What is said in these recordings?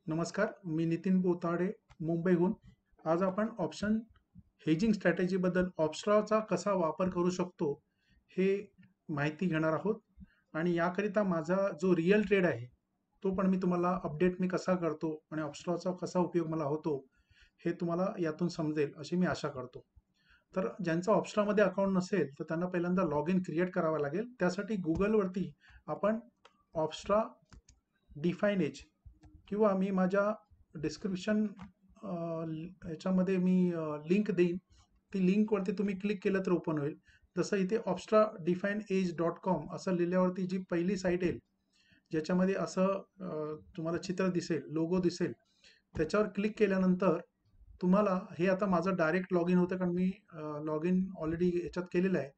नमस्कार, मी नितीन बोताडे, मुंबईहून. आज आपण ऑप्शन हेजिंग स्ट्रॅटेजीबद्दल ऑप्स्ट्राचा कसा वापर करू शकतो, हे माहिती घेणार आहोत. आणि याकरिता माझा जो रिअल ट्रेड आहे, तो पण मी तुम्हाला अपडेट मी कसा करतो आणि ऑप्स्ट्राचा कसा उपयोग मला होतो, हे तुम्हाला यातून समजेल अशी मी आशा करतो. तर ज्यांचं ऑप्स्ट्रामध्ये अकाउंट नसेल, तर त्यांना पहिल्यांदा लॉग इन क्रिएट करावं लागेल. त्यासाठी Googleवरती आपण ऑप्स्ट्रा डिफाइन एज किंवा मी माझ्या डिस्क्रिप्शन याच्यामध्ये मी लिंक देईन. ती लिंकवरती तुम्ही क्लिक केलं तर ओपन होईल. जसं इथे ऑप्स्ट्रा डिफाईन एज डॉट कॉम असं लिहिल्यावरती जी पहिली साईट येईल, ज्याच्यामध्ये असं तुम्हाला चित्र दिसेल, लोगो दिसेल, त्याच्यावर क्लिक केल्यानंतर तुम्हाला हे आता माझं डायरेक्ट लॉग इन होतं, कारण मी लॉग इन ऑलरेडी याच्यात केलेलं आहे.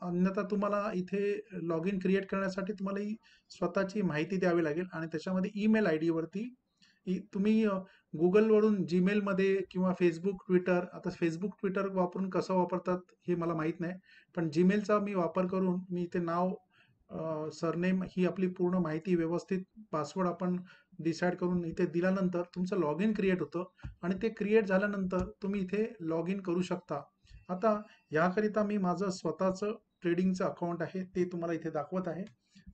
अन्यथा तुम्हाला इथे लॉग इन क्रिएट करण्यासाठी तुम्हाला ही स्वतःची माहिती द्यावी लागेल आणि त्याच्यामध्ये ईमेल आय डीवरती तुम्ही गुगलवरून जीमेलमध्ये किंवा फेसबुक ट्विटर, आता फेसबुक ट्विटर वापरून कसं वापरतात हे मला माहीत नाही, पण जीमेलचा मी वापर करून मी इथे नाव, सरनेम ही आपली पूर्ण माहिती व्यवस्थित पासवर्ड आपण डिसाईड करून इथे दिल्यानंतर तुमचं लॉग इन क्रिएट होतं आणि ते क्रिएट झाल्यानंतर तुम्ही इथे लॉग इन करू शकता. आता याकरिता मी माझं स्वतःचं ट्रेडिंगचं अकाउंट आहे ते तुम्हाला इथे दाखवत आहे.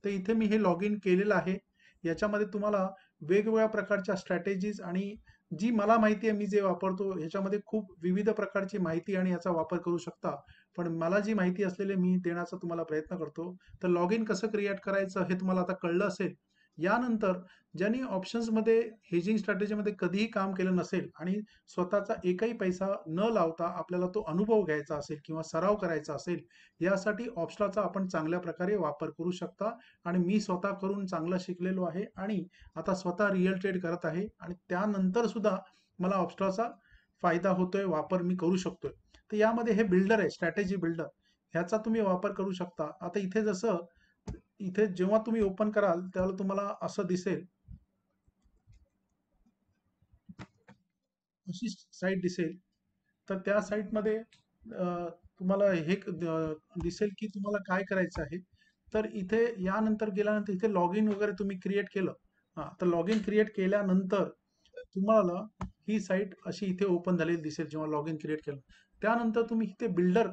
तर इथे मी हे लॉग इन केलेलं आहे. याच्यामध्ये तुम्हाला वेगवेगळ्या प्रकारच्या स्ट्रॅटेजीज आणि जी मला माहिती आहे, मी जे वापरतो ह्याच्यामध्ये खूप विविध प्रकारची माहिती आणि याचा वापर करू शकता. पण मला जी माहिती असलेली मी देण्याचा तुम्हाला प्रयत्न करतो. तर लॉग इन कसं क्रिएट करायचं हे तुम्हाला आता कळलं असेल. यानंतर ज्यांनी ऑप्शन्समध्ये हेजिंग स्ट्रॅटेजीमध्ये कधीही काम केलं नसेल आणि स्वतःचा एकही पैसा न लावता आपल्याला तो अनुभव घ्यायचा असेल किंवा सराव करायचा असेल, यासाठी ऑप्स्ट्राचा आपण चांगल्या प्रकारे वापर करू शकता. आणि मी स्वतः करून चांगलं शिकलेलो आहे आणि आता स्वतः रिअल ट्रेड करत आहे आणि त्यानंतर सुद्धा मला ऑप्स्ट्राचा फायदा होतोय, वापर मी करू शकतोय. तर यामध्ये हे बिल्डर आहे, स्ट्रॅटेजी बिल्डर, ह्याचा तुम्ही वापर करू शकता. आता इथे जसं इथे जेव्हा तुम्ही ओपन कराल त्यावेळेला तुम्हाला असं दिसेल, अशी साईट दिसेल. तर त्या साईटमध्ये तुम्हाला हे दिसेल की तुम्हाला काय करायचं आहे. तर इथे यानंतर गेल्यानंतर इथे लॉग इन वगैरे तुम्ही क्रिएट केलं. हां, तर लॉग इन क्रिएट केल्यानंतर तुम्हाला ही साईट अशी इथे ओपन झालेली दिसेल जेव्हा लॉग इन क्रिएट केलं. त्यानंतर तुम्ही इथे बिल्डर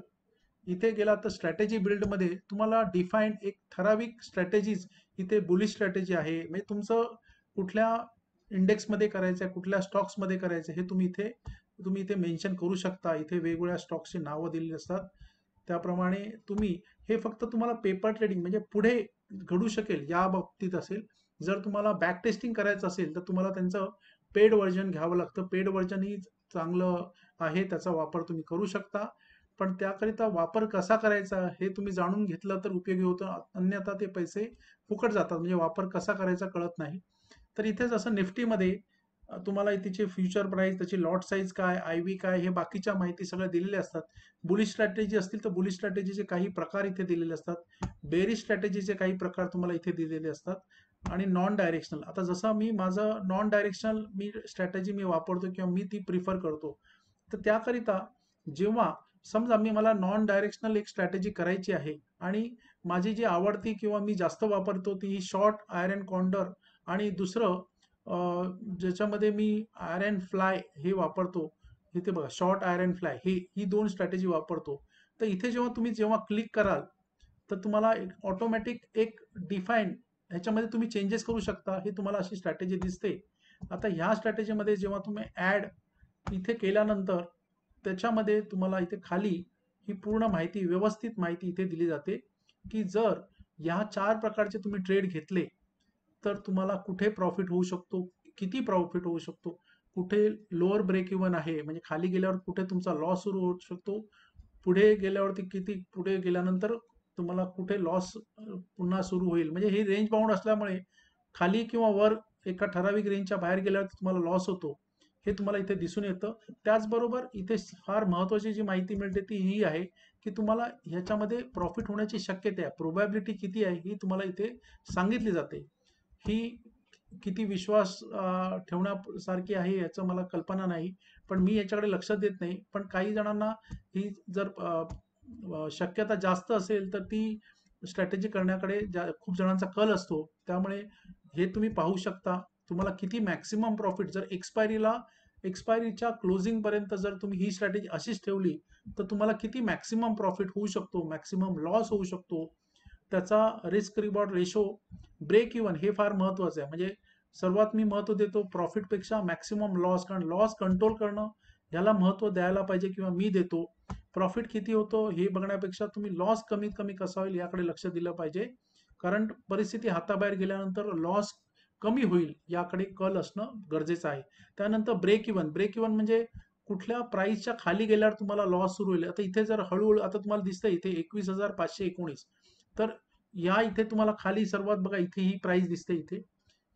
इथे गेला तर स्ट्रॅटेजी बिल्डमध्ये तुम्हाला डिफाईन एक ठराविक स्ट्रॅटेजीज, इथे बुलिश स्ट्रॅटेजी आहे, म्हणजे तुमचं कुठल्या इंडेक्समध्ये करायचं आहे, कुठल्या स्टॉक्समध्ये करायचं आहे, हे तुम्ही इथे मेन्शन करू शकता. इथे वेगवेगळ्या स्टॉक्सची नावं दिलेली असतात. त्याप्रमाणे तुम्ही हे फक्त तुम्हाला पेपर ट्रेडिंग म्हणजे पुढे घडू शकेल या बाबतीत असेल. जर तुम्हाला बॅक टेस्टिंग करायचं असेल तर तुम्हाला त्यांचं पेड व्हर्जन घ्यावं लागतं. पेड व्हर्जन ही चांगलं आहे, त्याचा वापर तुम्ही करू शकता. पण त्याकरिता वापर कसा करायचा हे तुम्ही जाणून घेतलं तर उपयोगी होतं, अन्यथा ते पैसे फुकट जातात, म्हणजे वापर कसा करायचा कळत नाही. तर इथे जसं निफ्टीमध्ये तुम्हाला तिचे फ्युचर प्राइस, त्याची लॉट साईज काय, आय व्ही काय, हे बाकीच्या माहिती सगळ्या दिलेल्या असतात. बुलिश स्ट्रॅटेजी असतील तर बुलिश स्ट्रॅटेजीचे काही प्रकार इथे दिलेले असतात. बेरिश स्ट्रॅटेजीचे काही प्रकार तुम्हाला इथे दिलेले असतात. आणि नॉन डायरेक्शनल, आता जसं मी माझं नॉन डायरेक्शनल स्ट्रॅटेजी मी वापरतो किंवा मी ती प्रिफर करतो. तर त्याकरिता जेव्हा समजा मला नॉन डायरेक्शनल एक स्ट्रॅटेजी करायची आहे आणि माझी जी आवडती किंवा मी जास्त वापरतो ती ही शॉर्ट आयर्न कॉन्डर आणि दुसरं ज्याच्यामध्ये मी आयर्न फ्लाय हे वापरतो. इथे बघा, शॉर्ट आयर्न फ्लाय ही दोन स्ट्रॅटेजी वापरतो. तर इथे जेव्हा क्लिक कराल तर तुम्हाला एक ऑटोमॅटिक एक डिफाईन ह्याच्यामध्ये तुम्ही चेंजेस करू शकता. हे तुम्हाला अशी स्ट्रॅटेजी दिसते. आता ह्या स्ट्रॅटेजीमध्ये जेव्हा तुम्ही ऍड इथे केल्यानंतर त्याच्यामध्ये तुम्हाला इथे खाली ही पूर्ण माहिती, व्यवस्थित माहिती इथे दिली जाते की जर ह्या 4 प्रकारचे तुम्ही ट्रेड घेतले तर तुम्हाला कुठे प्रॉफिट होऊ शकतो, किती प्रॉफिट होऊ शकतो, कुठे लोअर ब्रेक इव्हन आहे, म्हणजे खाली गेल्यावर कुठे तुमचा लॉस सुरू होऊ शकतो, पुढे गेल्यावरती किती, पुढे गेल्यानंतर तुम्हाला कुठे लॉस पुन्हा सुरू होईल. म्हणजे हे रेंज बाउंड असल्यामुळे खाली किंवा वर एका ठराविक रेंजच्या बाहेर गेल्यावर तुम्हाला लॉस होतो, हे तुम्हाला इथे दिसून येतं. त्याचबरोबर इथे फार महत्वाची जी माहिती मिळते ती ही आहे की तुम्हाला ह्याच्यामध्ये प्रॉफिट होण्याची शक्यता आहे, प्रोबॅबिलिटी किती आहे ही तुम्हाला इथे सांगितली जाते. ही किती विश्वास ठेवण्यासारखी आहे याचं मला कल्पना नाही, पण मी याच्याकडे लक्ष देत नाही. पण काही जणांना ही जर शक्यता जास्त असेल तर ती स्ट्रॅटेजी करण्याकडे खूप जणांचा कल असतो. त्यामुळे हे तुम्ही पाहू शकता. तुम्हाला किती मॅक्सिमम प्रॉफिट, जर एक्सपायरीच्या क्लोजिंग पर्यंत जर तुम्ही ही स्ट्रॅटेजी अशीच ठेवली तर तुम्हाला किती मॅक्सिमम प्रॉफिट होऊ शकतो, मॅक्सिमम लॉस होऊ शकतो, त्याचा risk reward ratio, break even हे फार महत्वाचं आहे. म्हणजे सर्वात मी महत्व देतो प्रॉफिटपेक्षा मॅक्सिमम लॉस, कारण लॉस कंट्रोल करणं ह्याला महत्व द्यायला पाहिजे किंवा मी देतो. प्रॉफिट किती होतो हे बघण्यापेक्षा तुम्ही लॉस कमीत कमी कसा होईल याकडे लक्ष दिलं पाहिजे, कारण परिस्थिती हाताबाहेर गेल्यानंतर लॉस कमी होईल याकडे कल असणं गरजेचं आहे. त्यानंतर ब्रेक इव्हन म्हणजे कुठल्या प्राइसच्या खाली गेल्यावर तुम्हाला लॉस सुरू होईल. आता इथे जर हळूहळू आता तुम्हाला दिसतंय इथे 21,519, तर या इथे तुम्हाला खाली सर्वात बघा इथे ही प्राइस दिसते, इथे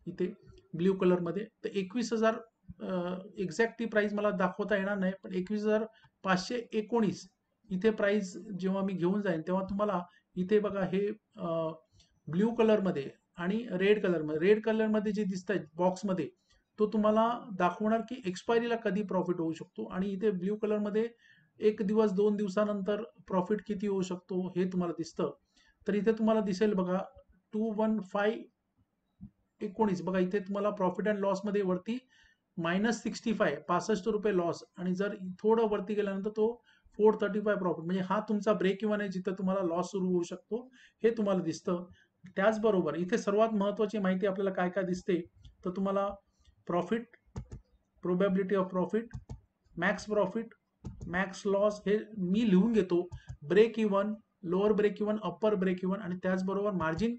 इथे ब्ल्यू कलर मध्ये, तर 21,000 एक्झॅक्ट ती प्राइस मला दाखवता येणार नाही, पण 21,519 इथे प्राइस जेव्हा मी घेऊन जाईन तेव्हा तुम्हाला इथे बघा हे ब्ल्यू कलर मध्ये आणि रेड कलर मध्ये जे दिसत आहेत बॉक्समध्ये, तो तुम्हाला दाखवणार की एक्सपायरीला कधी प्रॉफिट होऊ शकतो, आणि इथे ब्ल्यू कलर मध्ये एक दिवस 2 दिवसानंतर प्रॉफिट किती होऊ शकतो हे तुम्हाला दिसतं. तर इथे तुम्हाला दिसेल बघा 21519 बघा, इथे तुम्हाला प्रॉफिट अँड लॉस मध्ये वरती -65 ₹65 लॉस, आणि जर थोडं वरती गेल्यानंतर तो 435 प्रॉफिट, म्हणजे हा तुमचा ब्रेक इव्हन आहे जिथं तुम्हाला लॉस सुरू होऊ शकतो हे तुम्हाला दिसतं. त्याचबरोबर इथे सर्वात महत्वाची माहिती आपल्याला काय काय दिसते, तर तुम्हाला profit, probability of profit, profit, max loss हे मी लिहून घेतो, break even, lower break even, upper break even, आणि त्याचबरोबर मार्जिन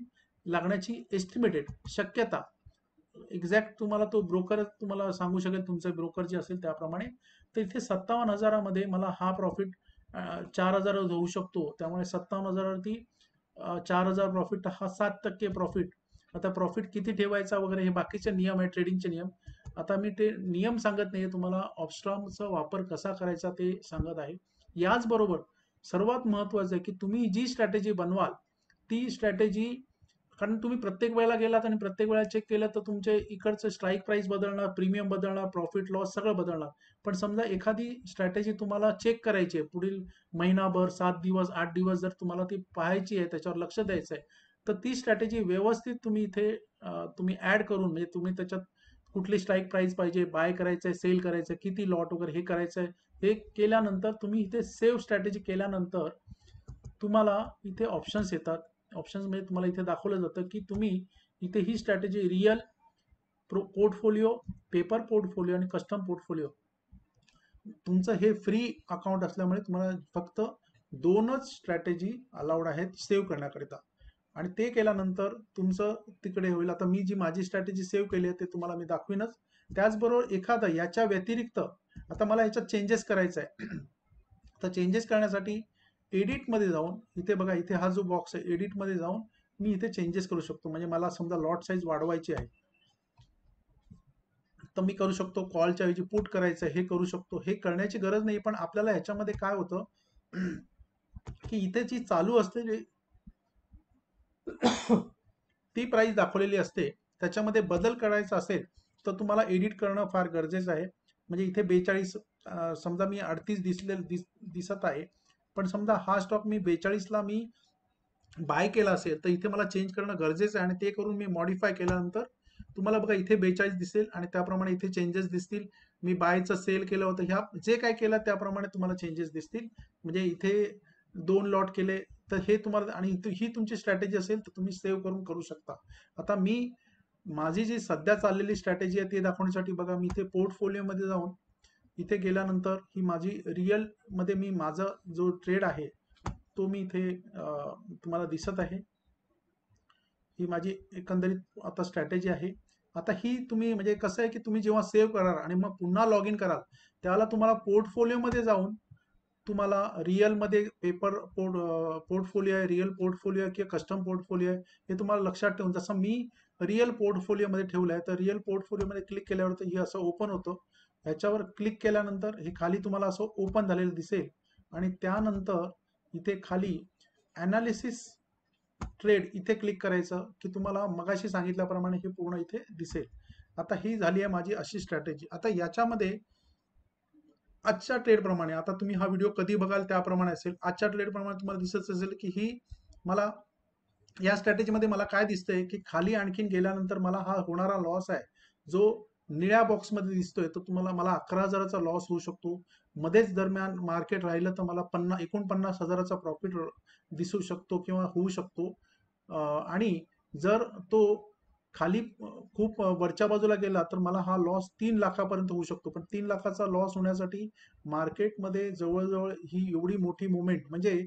लागण्याची एस्टिमेटेड शक्यता, एक्झॅक्ट तुम्हाला तो ब्रोकर तुम्हाला सांगू शकेल, तुमचे ब्रोकर जे असेल त्याप्रमाणे. तर इथे 57,000मध्ये मला हा प्रॉफिट 4,000 होऊ शकतो, त्यामुळे 57,000वरती 4,000 प्रॉफिट हा 7% प्रॉफिट. आता प्रॉफिट किती ठेवायचा वगैरे हे बाकीचे नियम आहे, ट्रेडिंगचे नियम. आता मी ते नियम सांगत नाहीये, तुम्हाला ऑप्स्ट्रॉमचा वापर कसा करायचा ते सांगत आहे. याचबरोबर सर्वात महत्वाचं आहे की तुम्ही जी स्ट्रॅटेजी बनवाल ती स्ट्रॅटेजी, कारण तुम्ही प्रत्येक वेळेला गेलात आणि प्रत्येक वेळेला चेक केलं तर तुमचे इकडचं स्ट्राईक प्राइस बदलणार, प्रीमियम बदलणार, प्रॉफिट लॉस सगळं बदलणार. पण समजा एखादी स्ट्रॅटेजी तुम्हाला चेक करायची आहे पुढील महिनाभर, 7 दिवस, 8 दिवस, जर तुम्हाला ती पाहायची आहे, त्याच्यावर लक्ष द्यायचं आहे, तर ती स्ट्रॅटेजी व्यवस्थित तुम्ही इथे तुम्ही ऍड करून, म्हणजे तुम्ही त्याच्यात कुठली स्ट्राईक प्राइस पाहिजे, बाय करायचंय, सेल करायचंय, किती लॉट वगैरे हे करायचंय, हे केल्यानंतर तुम्ही इथे सेव्ह स्ट्रॅटेजी केल्यानंतर तुम्हाला इथे ऑप्शन्स येतात. ऑप्शन्स मध्ये तुम्हाला इथे दाखवलं जातं की तुम्ही इथे ही strategy real portfolio, paper portfolio आणि कस्टम पोर्टफोलिओ, तुमचं हे फ्री अकाउंट असल्यामुळे तुम्हाला फक्त 2च स्ट्रॅटेजी अलाउड आहेत सेव्ह करण्याकरिता, आणि ते केल्यानंतर तुमचं तिकडे होईल. आता मी जी माझी स्ट्रॅटेजी सेव्ह केली आहे ते तुम्हाला मी दाखवीनच. त्याचबरोबर एखादा याच्या व्यतिरिक्त आता मला याच्यात चेंजेस करायचा आहे, तर चेंजेस करण्यासाठी एडिट मध्ये जाऊन इथे बघा, इथे हा जो बॉक्स आहे एडिट मध्ये जाऊन मी इथे चेंजेस करू शकतो. म्हणजे मला समजा लॉट साईज वाढवायची आहे तर मी करू शकतो, कॉलच्या ऐवजी पुट करायचं हे करू शकतो. हे करण्याची गरज नाही, पण आपल्याला ह्याच्यामध्ये काय होतं की इथे जी चालू असते ती प्राइस दाखवलेली असते, त्याच्यामध्ये बदल करायचा असेल तर तुम्हाला एडिट करणं फार गरजेचं आहे. म्हणजे इथे 42 समजा मी 38 दिसत आहे, पण समजा हा स्टॉक मी 42ला मी बाय केला असेल तर इथे मला चेंज करणं गरजेचं आहे, आणि ते करून मी मॉडिफाय केल्यानंतर तुम्हाला बघा इथे 42 दिसेल, आणि त्याप्रमाणे इथे चेंजेस दिसतील. मी बायचं सेल केलं होतं, ह्या जे काय केलं त्याप्रमाणे तुम्हाला चेंजेस दिसतील. म्हणजे इथे 2 लॉट केले तर हे तुम्हाला, आणि ही तुमची स्ट्रॅटेजी असेल तर तुम्ही सेव्ह करून करू शकता. आता मी माझी जी सध्या चाललेली स्ट्रॅटेजी आहे ते दाखवण्यासाठी बघा, मी इथे पोर्टफोलिओ मध्ये जाऊन इथे गेल्यानंतर ही माझी रिअल मध्ये मी माझा जो ट्रेड आहे तो मी इथे तुम्हाला दिसत आहे. ही माझी एकंदरीत आता स्ट्रॅटेजी आहे. आता ही तुम्ही म्हणजे कसं आहे की तुम्ही जेव्हा सेव्ह कराल आणि मग पुन्हा लॉग इन कराल त्याला तुम्हाला पोर्टफोलिओमध्ये जाऊन तुम्हाला रिअलमध्ये पोर्टफोलिओ आहे, रिअल पोर्टफोलिओ आहे किंवा कस्टम पोर्टफोलिओ आहे, हे तुम्हाला लक्षात ठेवून, जसं मी रिअल पोर्टफोलिओमध्ये ठेवलं आहे तर रिअल पोर्टफोलिओमध्ये क्लिक केल्यावर हे असं ओपन होतं. ह्याच्यावर क्लिक केल्यानंतर हे खाली तुम्हाला असं ओपन झालेलं दिसेल, आणि त्यानंतर इथे खाली ॲनालिसिस ट्रेड इथे क्लिक करायचं की तुम्हाला मगाशी सांगितल्याप्रमाणे हे पूर्ण इथे दिसेल. आता ही झाली आहे माझी अशी स्ट्रॅटेजी. आता याच्यामध्ये आजच्या ट्रेड प्रमाणे, आता तुम्ही हा व्हिडिओ कधी बघाल त्याप्रमाणे असेल, आजच्या ट्रेड प्रमाणे तुम्हाला दिसत असेल की ही मला या स्ट्रॅटेजीमध्ये मला काय दिसतंय की खाली आणखीन गेल्यानंतर मला हा होणारा लॉस आहे जो निळ्या बॉक्समध्ये दिसतोय तो तुम्हाला मला 11,000चा लॉस होऊ शकतो. मध्येच दरम्यान मार्केट राहिलं तर मला 49,000चा प्रॉफिट दिसू शकतो किंवा होऊ शकतो. आणि जर तो खाली खूप वरच्या बाजूला गेला तर मला हा लॉस 3 लाखापर्यंत होऊ शकतो. पण 3 लाखाचा लॉस होण्यासाठी मार्केटमध्ये जवळजवळ ही एवढी मोठी मुवमेंट म्हणजे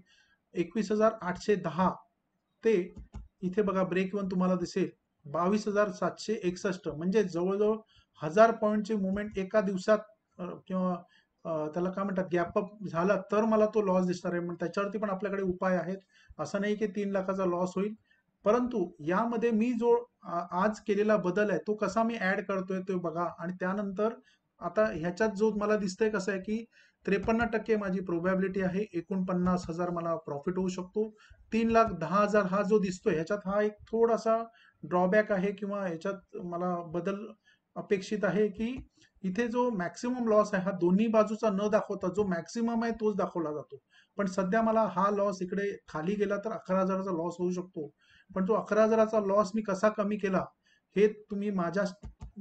21,810 ते इथे बघा ब्रेक इव्हन तुम्हाला दिसेल 22,761 म्हणजे जवळजवळ 1,000 पॉईंटची मुवमेंट एका दिवसात किंवा त्याला काय म्हणतात गॅप अप झाला तर मला तो लॉस दिसणार आहे. मग त्याच्यावरती पण आपल्याकडे उपाय आहेत. असं नाही की 3 लाखाचा लॉस होईल. परंतु यामध्ये मी जो आज केलेला बदल आहे तो कसा मी ऍड करतोय तो बघा. आणि त्यानंतर आता ह्याच्यात जो मला दिसतंय कसं आहे की 53% माझी प्रोबॅबिलिटी आहे. 49,000 मला प्रॉफिट होऊ शकतो. 3,10,000 हा जो दिसतोय ह्याच्यात हा एक थोडासा ड्रॉबॅक आहे किंवा ह्याच्यात मला बदल अपेक्षित आहे की इथे जो मॅक्सिमम लॉस आहे हा दोन्ही बाजूचा न दाखवता जो मॅक्सिमम आहे तोच दाखवला जातो. पण सध्या मला हा लॉस इकडे खाली गेला तर 11,000चा लॉस होऊ शकतो. पण तो 11,000चा लॉस मी कसा कमी केला हे तुम्ही माझ्या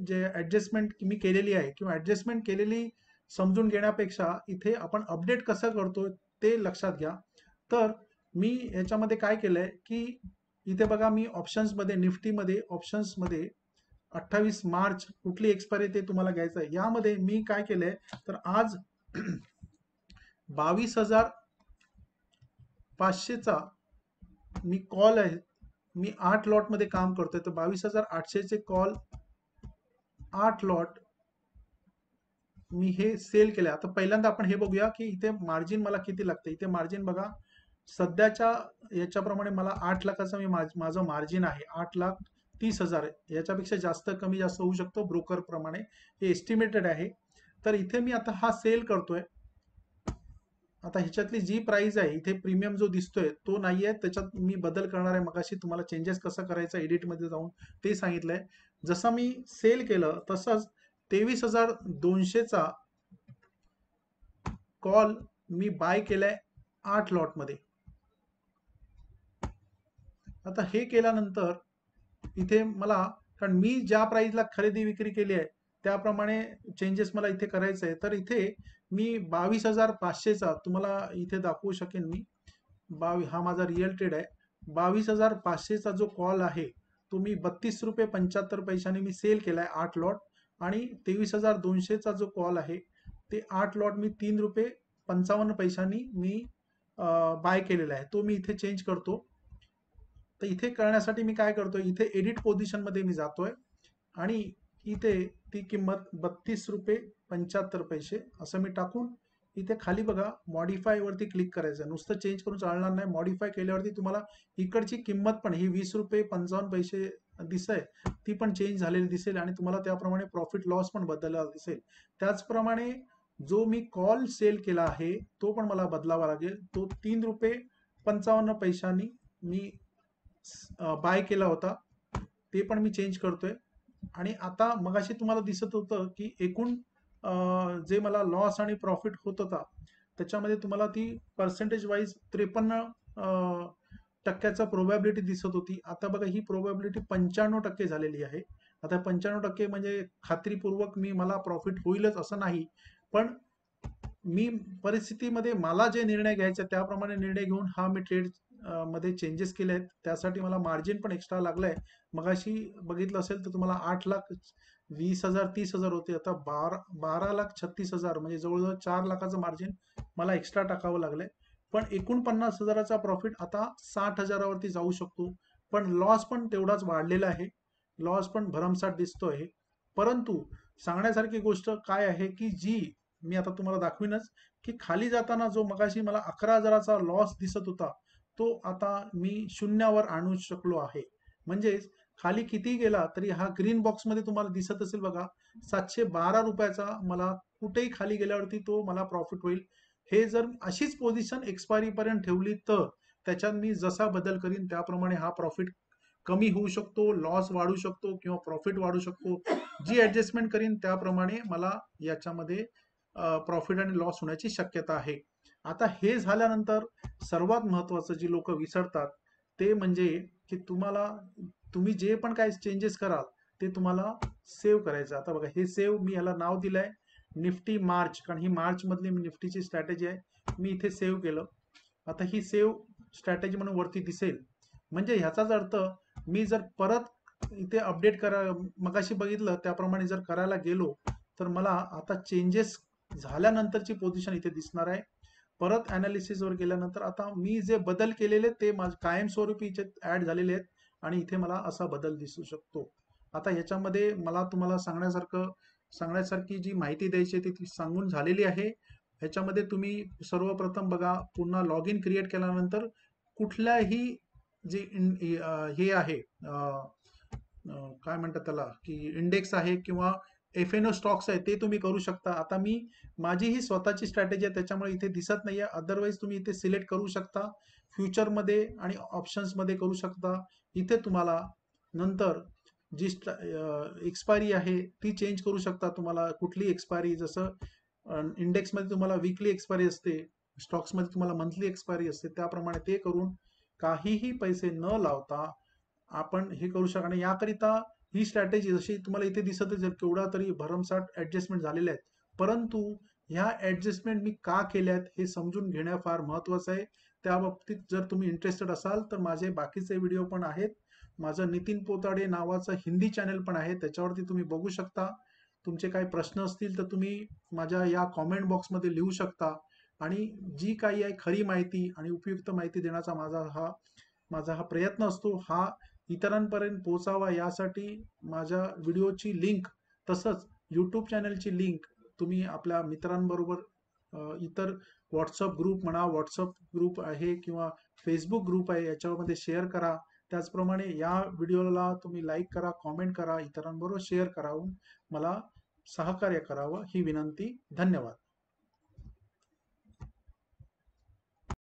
जे ऍडजस्टमेंट मी केलेली आहे किंवा ऍडजस्टमेंट केलेली समजून घेण्यापेक्षा इथे आपण अपडेट कसं करतो ते लक्षात घ्या. तर मी याच्यामध्ये काय केलंय की इथे बघा मी ऑप्शन्समध्ये निफ्टीमध्ये ऑप्शन्समध्ये 28 मार्च कुठली एक्सपायरी ते तुम्हाला घ्यायचं आहे. यामध्ये मी काय केलंय तर आज 22,500चा मी कॉल आहे. मी 8 लॉटमध्ये काम करतोय तर 22,800चे कॉल 8 लॉट मी हे सेल केले. आता पहिल्यांदा आपण हे बघूया की इथे मार्जिन मला किती लागतं. इथे मार्जिन बघा सध्याच्या याच्याप्रमाणे मला 8 लाखाचा माझं मार्जिन आहे. 8,30,000 याच्यापेक्षा जास्त कमी जास्त होऊ शकतो ब्रोकर प्रमाणे हे एस्टिमेटेड आहे. तर इथे मी आता हा सेल करतोय. आता ह्याच्यातली जी प्राइस आहे इथे प्रीमियम जो दिसतोय तो नाहीये. त्याच्यात मी बदल करणार आहे. मगाशी तुम्हाला चेंजेस कसं करायचं एडिट मध्ये जाऊन ते सांगितलंय. जसं मी सेल केलं तसंच 23,200चा कॉल मी बाय केलाय 8 लॉटमध्ये. आता हे केल्यानंतर इथे मला कारण मी ज्या प्राइसला खरेदी विक्री केली आहे त्याप्रमाणे चेंजेस मला इथे करायचं आहे. तर इथे मी 22,500चा तुम्हाला इथे दाखवू शकेन मी. हा माझा रिअल ट्रेड आहे. 22,500चा जो कॉल आहे तो मी 32 रुपये 75 पैशाने मी सेल केलाय 8 लॉट. आणि 23,200चा जो कॉल आहे ते 8 लॉट मी 3 रुपये 55 पैशानी मी बाय केलेला आहे. तो मी इथे चेंज करतो. तर इथे करण्यासाठी मी काय करतोय इथे एडिट पोझिशन मध्ये मी जातोय आणि इथे ती किंमत 32 रुपये 75 पैसे असं मी टाकून इथे खाली बघा मॉडीफाय वरती क्लिक करायचं. नुसतं चेंज करून चालणार नाही. मॉडीफाय केल्यावरती तुम्हाला इकडची किंमत पण ही 20 रुपये 55 पैसे दिसते ती पण चेंज झालेली दिसेल आणि तुम्हाला त्याप्रमाणे प्रॉफिट लॉस पण बदललेला दिसेल. त्याचप्रमाणे जो मी कॉल सेल केला आहे तो पण मला बदलावा लागेल. तो 3 रुपये 55 पैशानी मी बाय केला होता. ते पण मी चेंज करतोय. आणि आता मगाशी तुम्हाला दिसत होतं की एकूण जे मला लॉस आणि प्रॉफिट होत होता त्याच्यामध्ये तुम्हाला ती पर्सेंटेज वाईज 53% प्रोबॅबिलिटी दिसत होती. आता बघा ही प्रोबॅबिलिटी 95% झालेली आहे. आता 95% म्हणजे खात्रीपूर्वक मला प्रॉफिट होईलच असं नाही. पण मी परिस्थितीमध्ये मला जे निर्णय घ्यायचे त्याप्रमाणे निर्णय घेऊन हा मी ट्रेड मध्ये चेंजेस केले आहेत. त्यासाठी मला मार्जिन पण एक्स्ट्रा लागलंय. मगाशी बघितलं असेल तर तुम्हाला 8,20,000 30,000 होते. आता 12,36,000 म्हणजे जवळजवळ 4 लाखाचं मार्जिन मला एक्स्ट्रा टाकावं लागलंय. पण 49,000चा प्रॉफिट आता 60,000वरती जाऊ शकतो. पण लॉस पण तेवढाच वाढलेला आहे. लॉस पण भरमसाठ दिसतोय. परंतु सांगण्यासारखी गोष्ट काय आहे की जी मी आता तुम्हाला दाखवीनच की खाली जाताना जो मगाशी मला 11,000चा लॉस दिसत होता तो आता मी शून्यावर आणू शकलो आहे. म्हणजेच खाली किती गेला तरी हा ग्रीन बॉक्स मध्ये तुम्हाला दिसत असेल बघा 712 रुपयाचा मला कुठेही खाली गेल्यावरती तो मला प्रॉफिट होईल. हे जर अशीच पोझिशन एक्सपायरी पर्यंत ठेवली तर त्याच्यात मी जसा बदल करीन त्याप्रमाणे हा प्रॉफिट कमी होऊ शकतो, लॉस वाढू शकतो किंवा प्रॉफिट वाढू शकतो. जी ऍडजस्टमेंट करीन त्याप्रमाणे मला याच्यामध्ये प्रॉफिट आणि लॉस होण्याची शक्यता आहे. आता हे झाल्यानंतर सर्वात महत्वाचं जी लोक विसरतात ते म्हणजे की तुम्ही जे पण काही चेंजेस कराल ते तुम्हाला सेव्ह करायचं. आता बघा हे सेव्ह मी याला नाव दिलंय निफ्टी मार्च, कारण ही मार्च मधली निफ्टीची स्ट्रॅटेजी आहे. मी इथे सेव्ह केलं. आता ही सेव्ह स्ट्रॅटेजी म्हणून वरती दिसेल. म्हणजे ह्याचाच अर्थ मी जर परत इथे अपडेट मगाशी बघितलं त्याप्रमाणे जर करायला गेलो तर मला आता चेंजेस झाल्यानंतरची पोझिशन इथे दिसणार आहे. परत वर गेल्यानंतर आता मी जे बदल केलेले ते कायमस्वरूपी इथे ऍड झालेले आहेत आणि इथे मला असा बदल दिसू शकतो. आता ह्याच्यामध्ये मला तुम्हाला सांगण्यासारखी जी माहिती द्यायची ती सांगून झालेली आहे. ह्याच्यामध्ये तुम्ही सर्वप्रथम बघा, पुन्हा लॉग इन क्रिएट केल्यानंतर कुठल्याही जे हे आहे काय म्हणतात त्याला की इंडेक्स आहे किंवा एफएनओ स्टॉक्स आहे ते तुम्ही करू शकता. आता माझी ही स्वतःची स्ट्रॅटेजी आहे त्याच्यामुळे इथे दिसत नाहीये. अदरवाईज तुम्ही इथे सिलेक्ट करू शकता, फ्युचरमध्ये आणि ऑप्शन्समध्ये करू शकता. इथे तुम्हाला नंतर जी एक्सपायरी आहे ती चेंज करू शकता. तुम्हाला कुठली एक्सपायरी, जसं इंडेक्समध्ये तुम्हाला वीकली एक्सपायरी असते, स्टॉक्समध्ये तुम्हाला मंथली एक्सपायरी असते, त्याप्रमाणे ते करून काहीही पैसे न लावता आपण हे करू शकता. आणि याकरिता ही स्ट्रॅटेजी जशी तुम्हाला इथे दिसत असेल केवढा तरी भरमसाठ ऍडजस्टमेंट झालेल्या आहेत, परंतु ह्या ऍडजस्टमेंट मी का केल्यात हे समजून घेणं फार महत्वाचं आहे. त्या बाबतीत जर तुम्ही इंटरेस्टेड असाल तर माझे बाकीचे व्हिडिओ पण आहेत. माझं नितीन पोताडे नावाचं हिंदी चॅनल पण आहे, त्याच्यावरती तुम्ही बघू शकता. तुमचे काही प्रश्न असतील तर तुम्ही माझ्या या कॉमेंट बॉक्समध्ये लिहू शकता आणि जी काही आहे खरी माहिती आणि उपयुक्त माहिती देण्याचा माझा हा प्रयत्न असतो. हा इतरांपर्यंत पोहोचावा यासाठी माझ्या व्हिडिओची लिंक तसंच यूट्यूब चॅनलची लिंक तुम्ही आपल्या मित्रांबरोबर इतर व्हॉट्सअप ग्रुप म्हणा, व्हॉट्सअप ग्रुप आहे किंवा फेसबुक ग्रुप आहे याच्यामध्ये शेअर करा. त्याचप्रमाणे या व्हिडिओला तुम्ही लाईक करा, कॉमेंट करा, इतरांबरोबर शेअर करावून मला सहकार्य करावं ही विनंती. धन्यवाद.